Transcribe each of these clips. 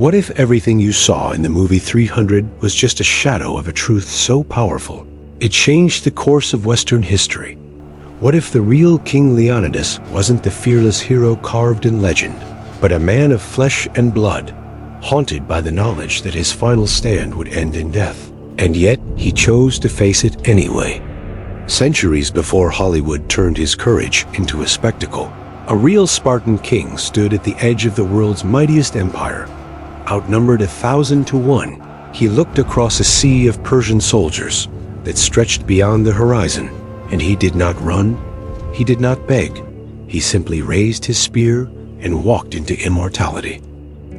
What if everything you saw in the movie 300 was just a shadow of a truth so powerful it changed the course of Western history? What if the real King Leonidas wasn't the fearless hero carved in legend, but a man of flesh and blood, haunted by the knowledge that his final stand would end in death? And yet, he chose to face it anyway. Centuries before Hollywood turned his courage into a spectacle, a real Spartan king stood at the edge of the world's mightiest empire. Outnumbered 1,000 to 1, he looked across a sea of Persian soldiers that stretched beyond the horizon, and he did not run, he did not beg. He simply raised his spear and walked into immortality.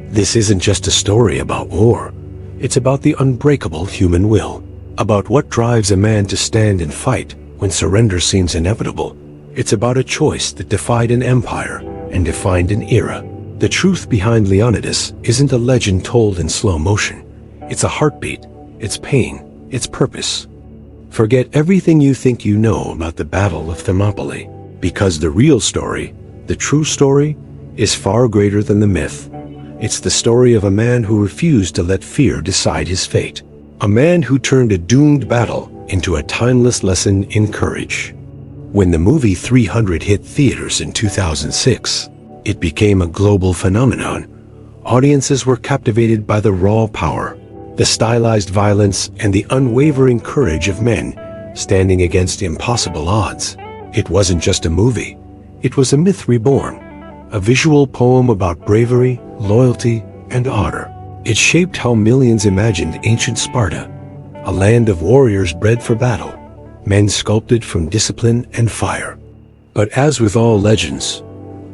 This isn't just a story about war. It's about the unbreakable human will, about what drives a man to stand and fight when surrender seems inevitable. It's about a choice that defied an empire and defined an era. The truth behind Leonidas isn't a legend told in slow motion. It's a heartbeat, it's pain, it's purpose. Forget everything you think you know about the Battle of Thermopylae, because the real story, the true story, is far greater than the myth. It's the story of a man who refused to let fear decide his fate. A man who turned a doomed battle into a timeless lesson in courage. When the movie 300 hit theaters in 2006, it became a global phenomenon. Audiences were captivated by the raw power, the stylized violence, and the unwavering courage of men standing against impossible odds. It wasn't just a movie. It was a myth reborn, a visual poem about bravery, loyalty, and honor. It shaped how millions imagined ancient Sparta, a land of warriors bred for battle, men sculpted from discipline and fire. But as with all legends,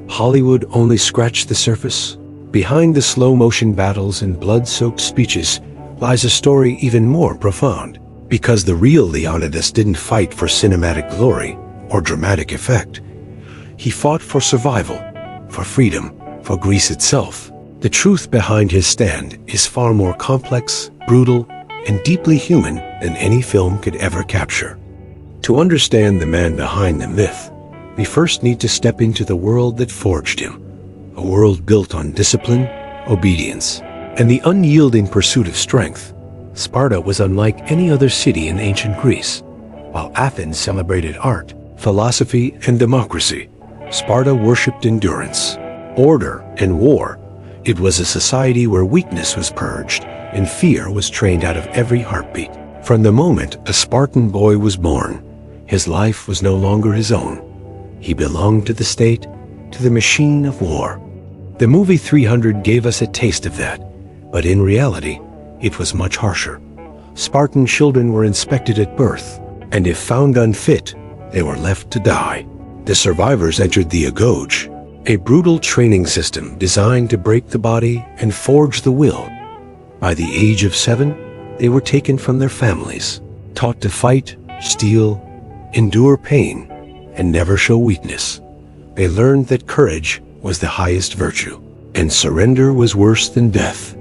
Hollywood only scratched the surface. Behind the slow-motion battles and blood-soaked speeches lies a story even more profound, because the real Leonidas didn't fight for cinematic glory or dramatic effect. He fought for survival, for freedom, for Greece itself. The truth behind his stand is far more complex, brutal, and deeply human than any film could ever capture. To understand the man behind the myth, we first need to step into the world that forged him, a world built on discipline, obedience, and the unyielding pursuit of strength. Sparta was unlike any other city in ancient Greece. While Athens celebrated art, philosophy, and democracy, Sparta worshipped endurance, order, and war. It was a society where weakness was purged and fear was trained out of every heartbeat. From the moment a Spartan boy was born, his life was no longer his own. He belonged to the state, to the machine of war. The movie 300 gave us a taste of that, but in reality, it was much harsher. Spartan children were inspected at birth, and if found unfit, they were left to die. The survivors entered the agoge, a brutal training system designed to break the body and forge the will. By the age of 7, they were taken from their families, taught to fight, steal, endure pain, and never show weakness. They learned that courage was the highest virtue, and surrender was worse than death.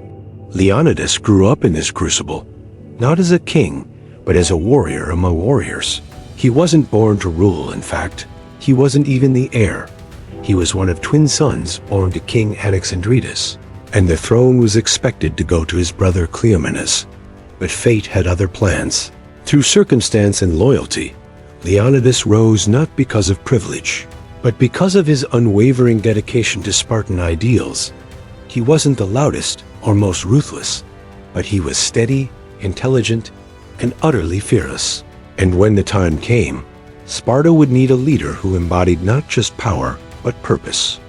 Leonidas grew up in this crucible, not as a king, but as a warrior among warriors. He wasn't born to rule, in fact. He wasn't even the heir. He was one of twin sons born to King Anaxandridas, and the throne was expected to go to his brother Cleomenes. But fate had other plans. Through circumstance and loyalty, Leonidas rose not because of privilege, but because of his unwavering dedication to Spartan ideals. He wasn't the loudest or most ruthless, but he was steady, intelligent, and utterly fearless. And when the time came, Sparta would need a leader who embodied not just power, but purpose.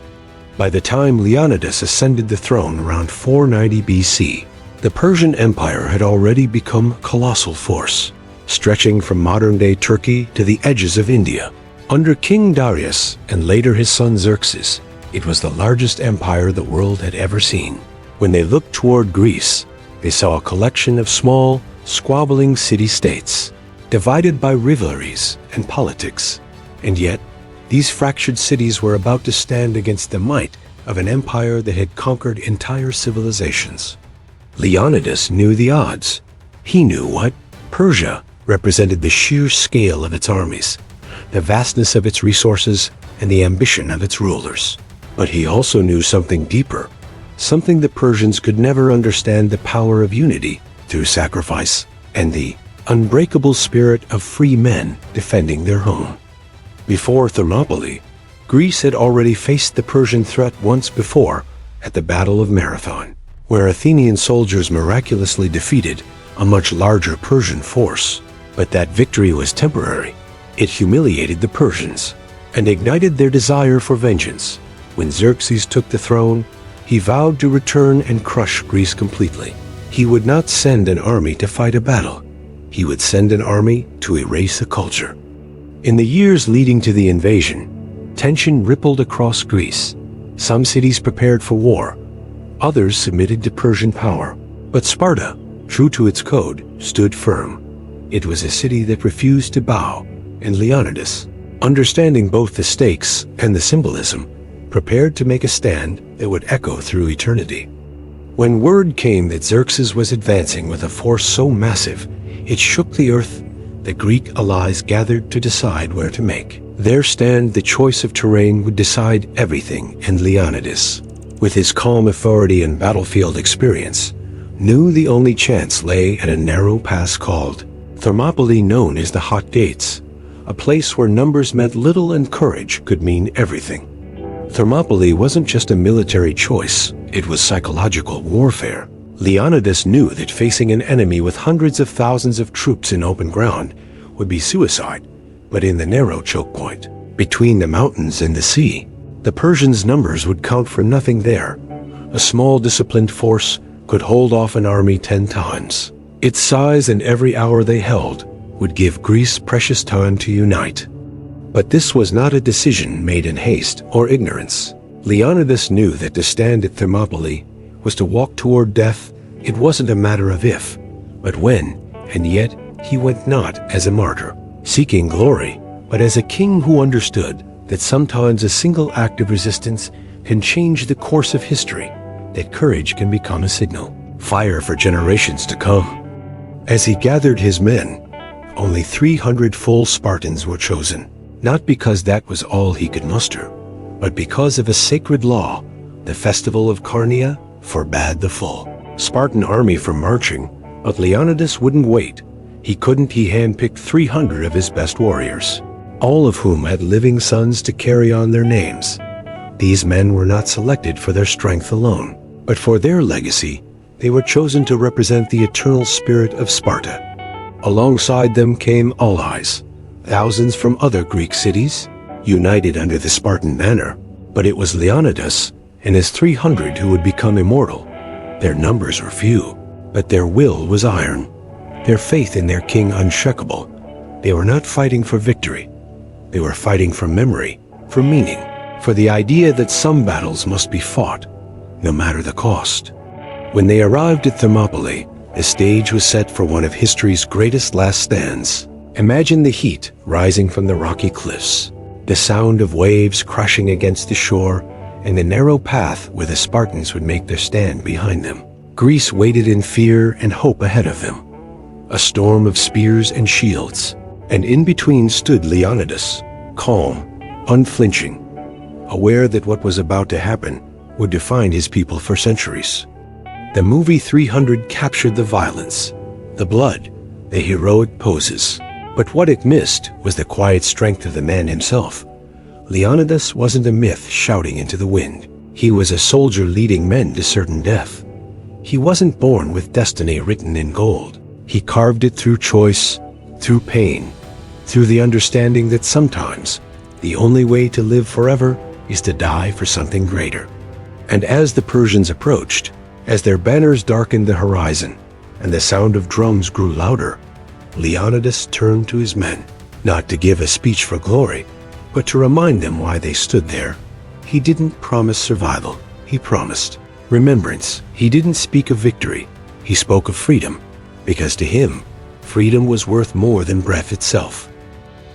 By the time Leonidas ascended the throne around 490 BC, the Persian Empire had already become a colossal force, stretching from modern-day Turkey to the edges of India. Under King Darius and later his son Xerxes, it was the largest empire the world had ever seen. When they looked toward Greece, they saw a collection of small, squabbling city-states, divided by rivalries and politics. And yet, these fractured cities were about to stand against the might of an empire that had conquered entire civilizations. Leonidas knew the odds. He knew what Persia represented: the sheer scale of its armies, the vastness of its resources, and the ambition of its rulers. But he also knew something deeper, something the Persians could never understand: the power of unity through sacrifice and the unbreakable spirit of free men defending their home. Before Thermopylae, Greece had already faced the Persian threat once before at the Battle of Marathon, where Athenian soldiers miraculously defeated a much larger Persian force. But that victory was temporary. It humiliated the Persians and ignited their desire for vengeance. When Xerxes took the throne, he vowed to return and crush Greece completely. He would not send an army to fight a battle. He would send an army to erase a culture. In the years leading to the invasion, tension rippled across Greece. Some cities prepared for war. Others submitted to Persian power. But Sparta, true to its code, stood firm. It was a city that refused to bow, and Leonidas, understanding both the stakes and the symbolism, prepared to make a stand that would echo through eternity. When word came that Xerxes was advancing with a force so massive it shook the earth, the Greek allies gathered to decide where to make their stand. The choice of terrain would decide everything, and Leonidas, with his calm authority and battlefield experience, knew the only chance lay at a narrow pass called Thermopylae, known as the Hot Gates, a place where numbers meant little and courage could mean everything. Thermopylae wasn't just a military choice, it was psychological warfare. Leonidas knew that facing an enemy with hundreds of thousands of troops in open ground would be suicide, but in the narrow choke point, between the mountains and the sea, the Persians' numbers would count for nothing there. A small disciplined force could hold off an army 10 times. Its size and every hour they held would give Greece precious time to unite. But this was not a decision made in haste or ignorance. Leonidas knew that to stand at Thermopylae was to walk toward death. It wasn't a matter of if, but when, and yet he went not as a martyr, seeking glory, but as a king who understood that sometimes a single act of resistance can change the course of history, that courage can become a signal, fire for generations to come. As he gathered his men, only 300 full Spartans were chosen, not because that was all he could muster, but because of a sacred law. The festival of Carnea forbade the full Spartan army from marching, but Leonidas wouldn't wait. He handpicked 300 of his best warriors, all of whom had living sons to carry on their names. These men were not selected for their strength alone, but for their legacy. They were chosen to represent the eternal spirit of Sparta. Alongside them came allies, thousands from other Greek cities, united under the Spartan banner. But it was Leonidas and his 300 who would become immortal. Their numbers were few, but their will was iron, their faith in their king unshakable. They were not fighting for victory. They were fighting for memory, for meaning, for the idea that some battles must be fought, no matter the cost. When they arrived at Thermopylae, the stage was set for one of history's greatest last stands. Imagine the heat rising from the rocky cliffs, the sound of waves crashing against the shore, and the narrow path where the Spartans would make their stand behind them. Greece waited in fear and hope ahead of them, a storm of spears and shields, and in between stood Leonidas, calm, unflinching, aware that what was about to happen would define his people for centuries. The movie 300 captured the violence, the blood, the heroic poses. But what it missed was the quiet strength of the man himself. Leonidas wasn't a myth shouting into the wind. He was a soldier leading men to certain death. He wasn't born with destiny written in gold. He carved it through choice, through pain, through the understanding that sometimes the only way to live forever is to die for something greater. And as the Persians approached, as their banners darkened the horizon and the sound of drums grew louder, Leonidas turned to his men, not to give a speech for glory, but to remind them why they stood there. He didn't promise survival, he promised remembrance. He didn't speak of victory, he spoke of freedom, because to him, freedom was worth more than breath itself.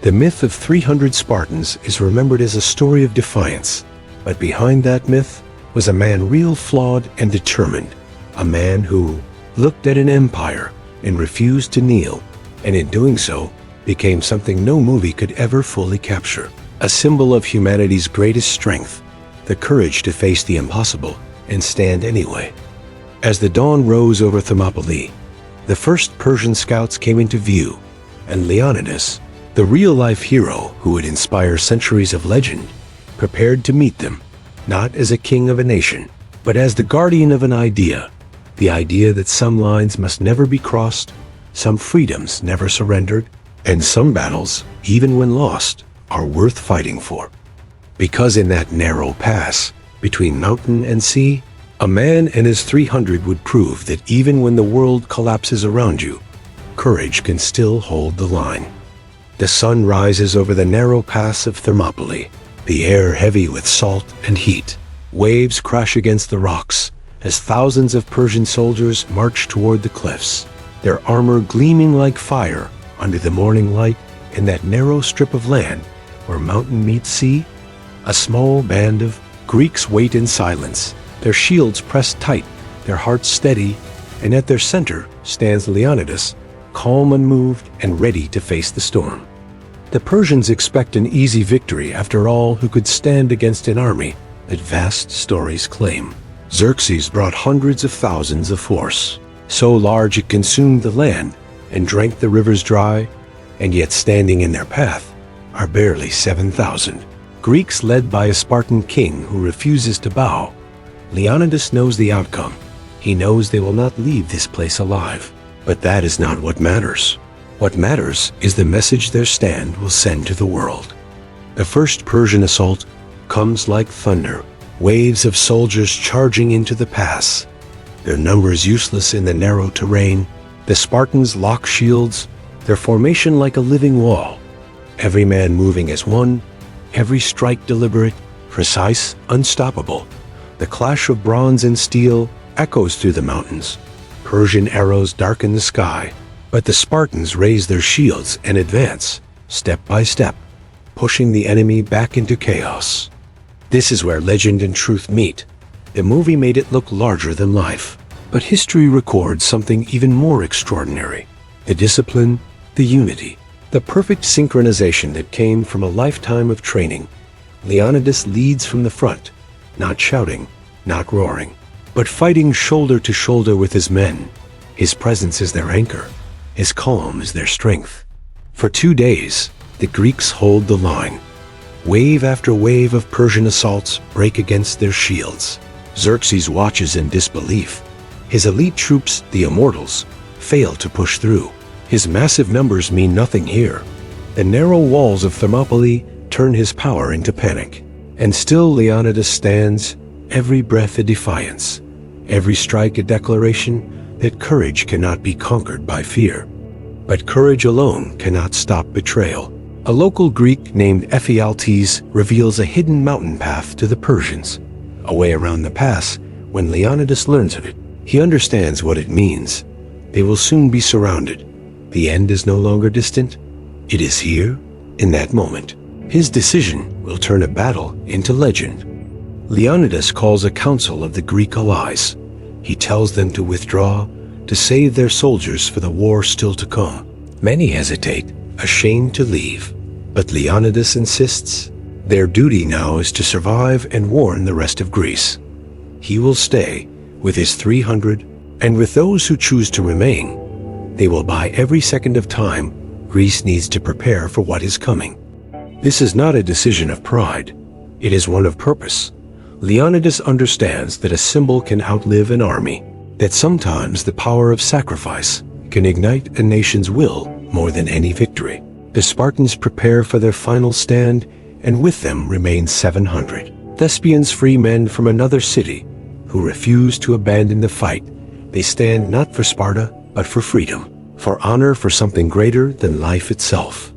The myth of 300 Spartans is remembered as a story of defiance, but behind that myth was a man real flawed and determined, a man who looked at an empire and refused to kneel, and in doing so became something no movie could ever fully capture, a symbol of humanity's greatest strength, the courage to face the impossible, and stand anyway. As the dawn rose over Thermopylae, the first Persian scouts came into view, and Leonidas, the real-life hero who would inspire centuries of legend, prepared to meet them, not as a king of a nation, but as the guardian of an idea, the idea that some lines must never be crossed, some freedoms never surrendered, and some battles, even when lost, are worth fighting for. Because in that narrow pass, between mountain and sea, a man and his 300 would prove that even when the world collapses around you, courage can still hold the line. The sun rises over the narrow pass of Thermopylae, the air heavy with salt and heat. Waves crash against the rocks as thousands of Persian soldiers march toward the cliffs, their armor gleaming like fire under the morning light in that narrow strip of land where mountain meets sea. A small band of Greeks wait in silence, their shields pressed tight, their hearts steady, and at their center stands Leonidas, calm, unmoved, and ready to face the storm. The Persians expect an easy victory after all who could stand against an army that vast stories claim. Xerxes brought hundreds of thousands of force, so large it consumed the land and drank the rivers dry, and yet standing in their path are barely 7,000. Greeks led by a Spartan king who refuses to bow. Leonidas knows the outcome. He knows they will not leave this place alive. But that is not what matters. What matters is the message their stand will send to the world. The first Persian assault comes like thunder, waves of soldiers charging into the pass. Their numbers useless in the narrow terrain, the Spartans lock shields, their formation like a living wall. Every man moving as one, every strike deliberate, precise, unstoppable. The clash of bronze and steel echoes through the mountains. Persian arrows darken the sky, but the Spartans raise their shields and advance, step by step, pushing the enemy back into chaos. This is where legend and truth meet. The movie made it look larger than life, but history records something even more extraordinary. The discipline, the unity, the perfect synchronization that came from a lifetime of training. Leonidas leads from the front, not shouting, not roaring, but fighting shoulder to shoulder with his men. His presence is their anchor. His calm is their strength. For 2 days, the Greeks hold the line. Wave after wave of Persian assaults break against their shields. Xerxes watches in disbelief. His elite troops, the Immortals, fail to push through. His massive numbers mean nothing here. The narrow walls of Thermopylae turn his power into panic. And still Leonidas stands, every breath a defiance, every strike a declaration that courage cannot be conquered by fear. But courage alone cannot stop betrayal. A local Greek named Ephialtes reveals a hidden mountain path to the Persians. A way around the pass, when Leonidas learns of it, he understands what it means. They will soon be surrounded. The end is no longer distant. It is here, in that moment. His decision will turn a battle into legend. Leonidas calls a council of the Greek allies. He tells them to withdraw, to save their soldiers for the war still to come. Many hesitate, ashamed to leave, but Leonidas insists their duty now is to survive and warn the rest of Greece. He will stay with his 300, and with those who choose to remain, they will buy every second of time Greece needs to prepare for what is coming. This is not a decision of pride. It is one of purpose. Leonidas understands that a symbol can outlive an army, that sometimes the power of sacrifice can ignite a nation's will more than any victory. The Spartans prepare for their final stand, and with them remain 700. Thespians, free men from another city, who refuse to abandon the fight. They stand not for Sparta, but for freedom, for honor, for something greater than life itself.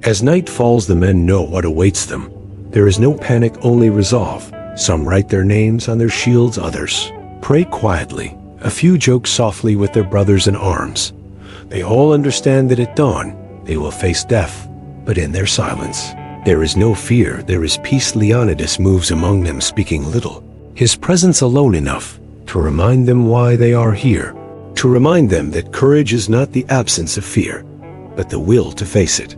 As night falls, the men know what awaits them. There is no panic, only resolve. Some write their names on their shields, others pray quietly. A few joke softly with their brothers in arms. They all understand that at dawn they will face death, but in their silence there is no fear, there is peace. Leonidas moves among them, speaking little, his presence alone enough to remind them why they are here, to remind them that courage is not the absence of fear, but the will to face it.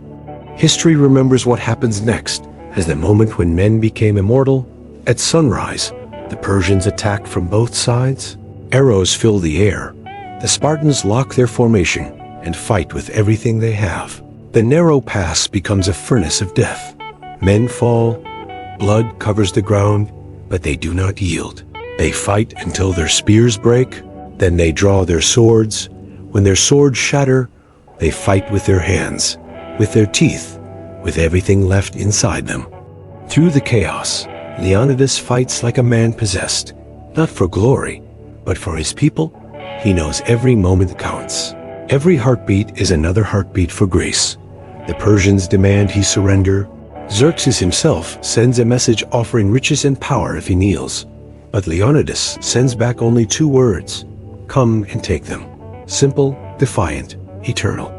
History remembers what happens next as the moment when men became immortal. At sunrise, The Persians attack from both sides. Arrows fill the air. The Spartans lock their formation and fight with everything they have. The narrow pass becomes a furnace of death. Men fall, blood covers the ground, but they do not yield. They fight until their spears break, then they draw their swords. When their swords shatter, they fight with their hands, with their teeth, with everything left inside them. Through the chaos, Leonidas fights like a man possessed, not for glory, but for his people. He knows every moment counts. Every heartbeat is another heartbeat for Greece. The Persians demand he surrender. Xerxes himself sends a message offering riches and power if he kneels. But Leonidas sends back only 2 words: "Come and take them." Simple, defiant, eternal.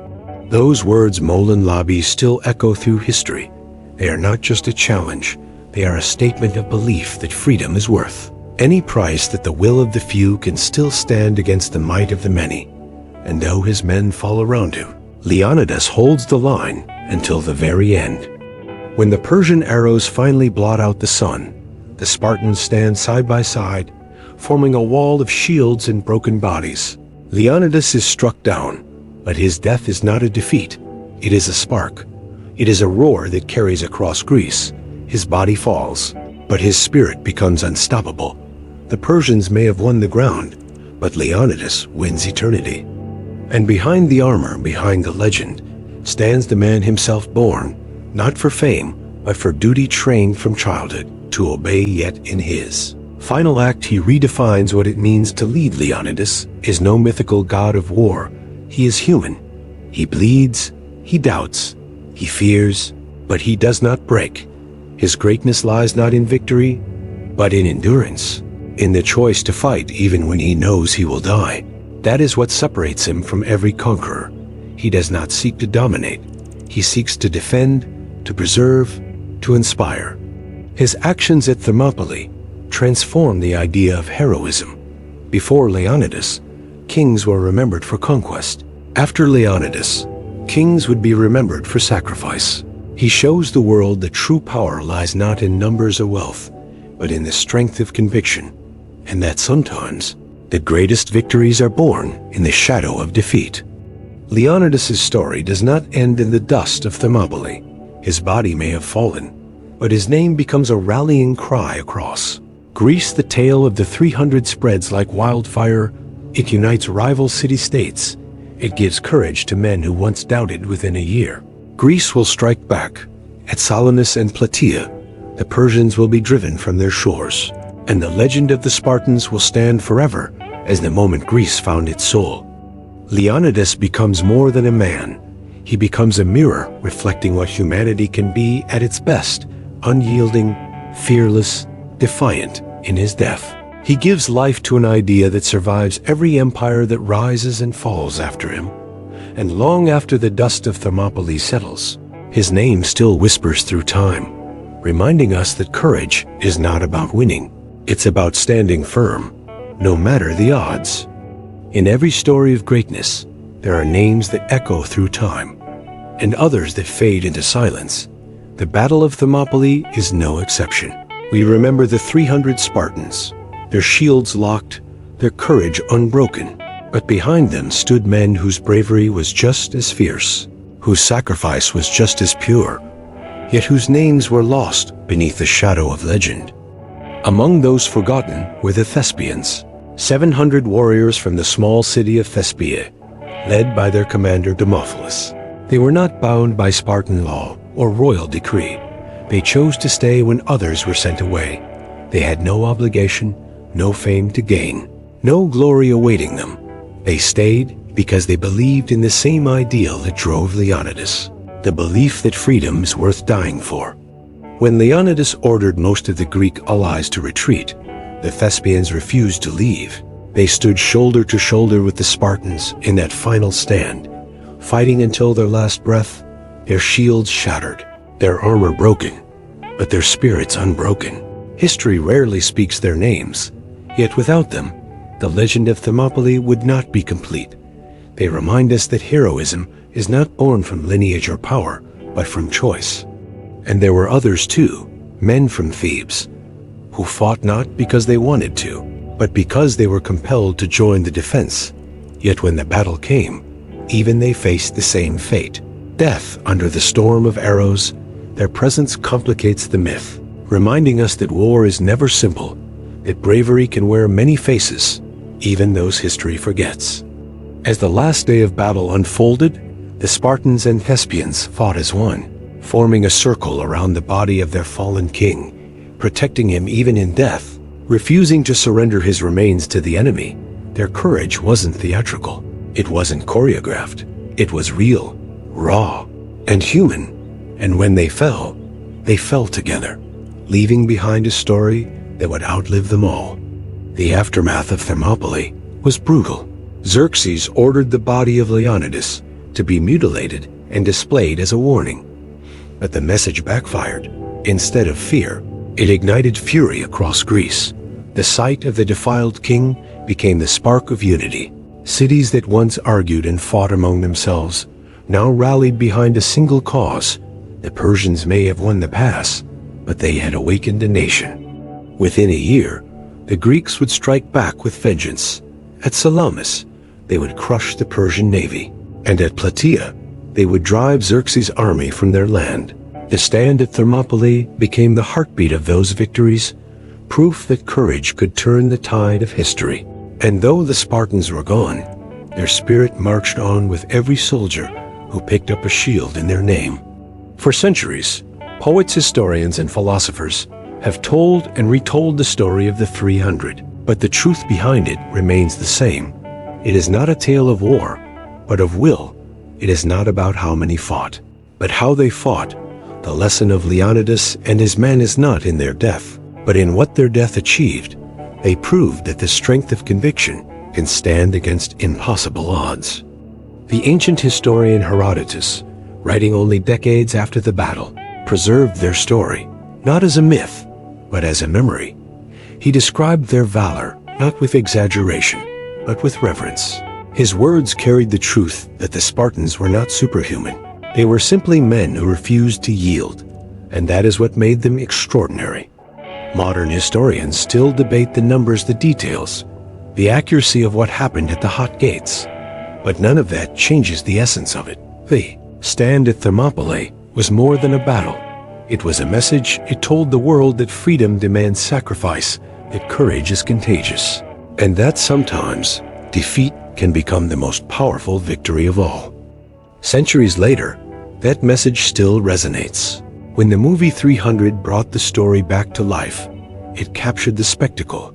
Those words, Molin Lobby, still echo through history. They are not just a challenge. They are a statement of belief that freedom is worth any price, that the will of the few can still stand against the might of the many. And though his men fall around him, Leonidas holds the line until the very end. When the Persian arrows finally blot out the sun, the Spartans stand side by side, forming a wall of shields and broken bodies. Leonidas is struck down, but his death is not a defeat. It is a spark. It is a roar that carries across Greece. His body falls, but his spirit becomes unstoppable. The Persians may have won the ground, but Leonidas wins eternity. And behind the armor, behind the legend, stands the man himself, born, not for fame, but for duty, trained from childhood to obey, yet in his final act he redefines what it means to lead. Leonidas is no mythical god of war. He is human. He bleeds, he doubts, he fears, but he does not break. His greatness lies not in victory, but in endurance, in the choice to fight even when he knows he will die. That is what separates him from every conqueror. He does not seek to dominate. He seeks to defend, to preserve, to inspire. His actions at Thermopylae transformed the idea of heroism. Before Leonidas, kings were remembered for conquest. After Leonidas, kings would be remembered for sacrifice. He shows the world that true power lies not in numbers or wealth, but in the strength of conviction, and that sometimes the greatest victories are born in the shadow of defeat. Leonidas' story does not end in the dust of Thermopylae. His body may have fallen, but his name becomes a rallying cry across Greece. The tale of the 300 spreads like wildfire. It unites rival city-states. It gives courage to men who once doubted. Within a year, Greece will strike back. At Salamis and Plataea, the Persians will be driven from their shores, and the legend of the Spartans will stand forever as the moment Greece found its soul. Leonidas becomes more than a man. He becomes a mirror reflecting what humanity can be at its best: unyielding, fearless, defiant in his death. He gives life to an idea that survives every empire that rises and falls after him. And long after the dust of Thermopylae settles, his name still whispers through time, reminding us that courage is not about winning. It's about standing firm, no matter the odds. In every story of greatness, there are names that echo through time, and others that fade into silence. The Battle of Thermopylae is no exception. We remember the 300 Spartans, their shields locked, their courage unbroken. But behind them stood men whose bravery was just as fierce, whose sacrifice was just as pure, yet whose names were lost beneath the shadow of legend. Among those forgotten were the Thespians, 700 warriors from the small city of Thespiae, led by their commander Demophilus. They were not bound by Spartan law or royal decree. They chose to stay when others were sent away. They had no obligation, no fame to gain, no glory awaiting them. They stayed because they believed in the same ideal that drove Leonidas, the belief that freedom is worth dying for. When Leonidas ordered most of the Greek allies to retreat, the Thespians refused to leave. They stood shoulder to shoulder with the Spartans in that final stand, fighting until their last breath, their shields shattered, their armor broken, but their spirits unbroken. History rarely speaks their names, yet without them, the legend of Thermopylae would not be complete. They remind us that heroism is not born from lineage or power, but from choice. And there were others too, men from Thebes, who fought not because they wanted to, but because they were compelled to join the defense. Yet when the battle came, even they faced the same fate. Death under the storm of arrows. Their presence complicates the myth, reminding us that war is never simple, that bravery can wear many faces, even those history forgets. As the last day of battle unfolded, the Spartans and Thespians fought as one, forming a circle around the body of their fallen king, protecting him even in death, refusing to surrender his remains to the enemy. Their courage wasn't theatrical. It wasn't choreographed. It was real, raw, and human. And when they fell together, leaving behind a story that would outlive them all. The aftermath of Thermopylae was brutal. Xerxes ordered the body of Leonidas to be mutilated and displayed as a warning. But the message backfired. Instead of fear, it ignited fury across Greece. The sight of the defiled king became the spark of unity. Cities that once argued and fought among themselves now rallied behind a single cause. The Persians may have won the pass, but they had awakened a nation. Within a year, the Greeks would strike back with vengeance. At Salamis, they would crush the Persian navy, and at Plataea, they would drive Xerxes' army from their land. The stand at Thermopylae became the heartbeat of those victories, proof that courage could turn the tide of history. And though the Spartans were gone, their spirit marched on with every soldier who picked up a shield in their name. For centuries, poets, historians, and philosophers have told and retold the story of the 300, but the truth behind it remains the same. It is not a tale of war, but of will. It is not about how many fought, but how they fought. The lesson of Leonidas and his men is not in their death, but in what their death achieved. They proved that the strength of conviction can stand against impossible odds. The ancient historian Herodotus, writing only decades after the battle, preserved their story, not as a myth, but as a memory. He described their valor not with exaggeration, but with reverence. His words carried the truth that the Spartans were not superhuman. They were simply men who refused to yield, and that is what made them extraordinary. Modern historians still debate the numbers, the details, the accuracy of what happened at the Hot Gates, but none of that changes the essence of it. The stand at Thermopylae was more than a battle. It was a message. It told the world that freedom demands sacrifice, that courage is contagious, and that sometimes defeat can become the most powerful victory of all. Centuries later, that message still resonates. When the movie 300 brought the story back to life, it captured the spectacle,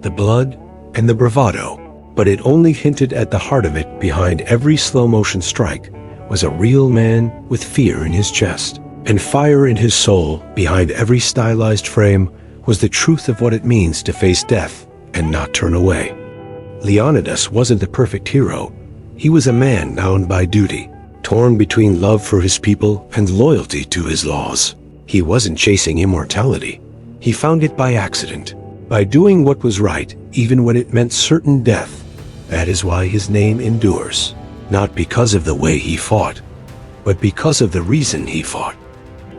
the blood, and the bravado, but it only hinted at the heart of it. Behind every slow-motion strike was a real man with fear in his chest and fire in his soul. Behind every stylized frame was the truth of what it means to face death and not turn away. Leonidas wasn't a perfect hero. He was a man bound by duty, torn between love for his people and loyalty to his laws. He wasn't chasing immortality. He found it by accident, by doing what was right, even when it meant certain death. That is why his name endures, not because of the way he fought, but because of the reason he fought.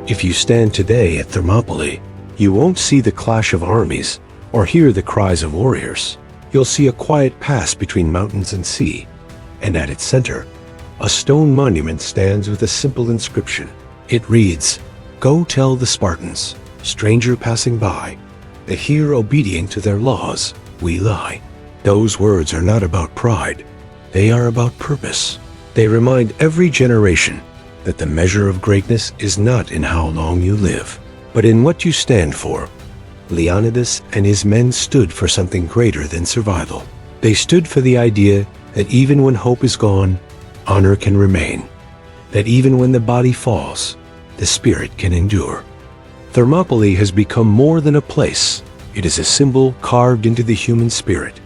If you stand today at Thermopylae, you won't see the clash of armies or hear the cries of warriors. You'll see a quiet pass between mountains and sea, and at its center, a stone monument stands with a simple inscription. It reads, "Go tell the Spartans, stranger passing by, that here obedient to their laws, we lie." Those words are not about pride. They are about purpose. They remind every generation that the measure of greatness is not in how long you live, but in what you stand for. Leonidas and his men stood for something greater than survival. They stood for the idea that even when hope is gone, honor can remain. That even when the body falls, the spirit can endure. Thermopylae has become more than a place. It is a symbol carved into the human spirit.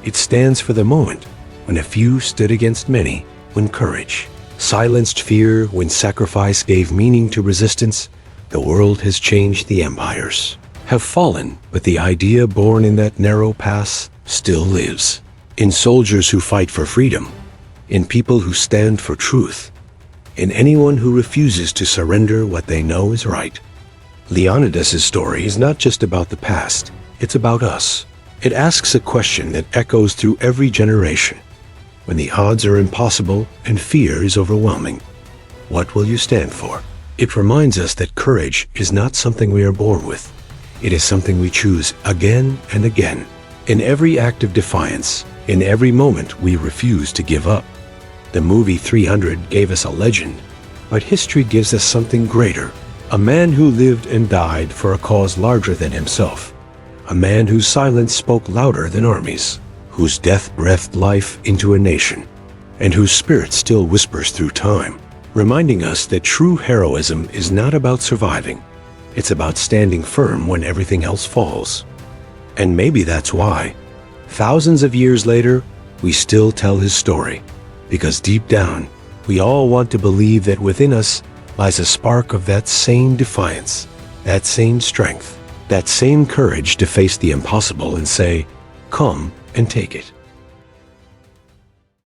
It stands for the moment when a few stood against many, when courage silenced fear, when sacrifice gave meaning to resistance. The world has changed, the empires have fallen, but the idea born in that narrow pass still lives. In soldiers who fight for freedom, in people who stand for truth, in anyone who refuses to surrender what they know is right. Leonidas' story is not just about the past, it's about us. It asks a question that echoes through every generation. When the odds are impossible and fear is overwhelming, what will you stand for? It reminds us that courage is not something we are born with. It is something we choose again and again. In every act of defiance, in every moment we refuse to give up. The movie 300 gave us a legend, but history gives us something greater. A man who lived and died for a cause larger than himself. A man whose silence spoke louder than armies, whose death breathed life into a nation, and whose spirit still whispers through time, reminding us that true heroism is not about surviving. It's about standing firm when everything else falls. And maybe that's why, thousands of years later, we still tell his story. Because deep down, we all want to believe that within us lies a spark of that same defiance, that same strength, that same courage to face the impossible and say, "Come and take it."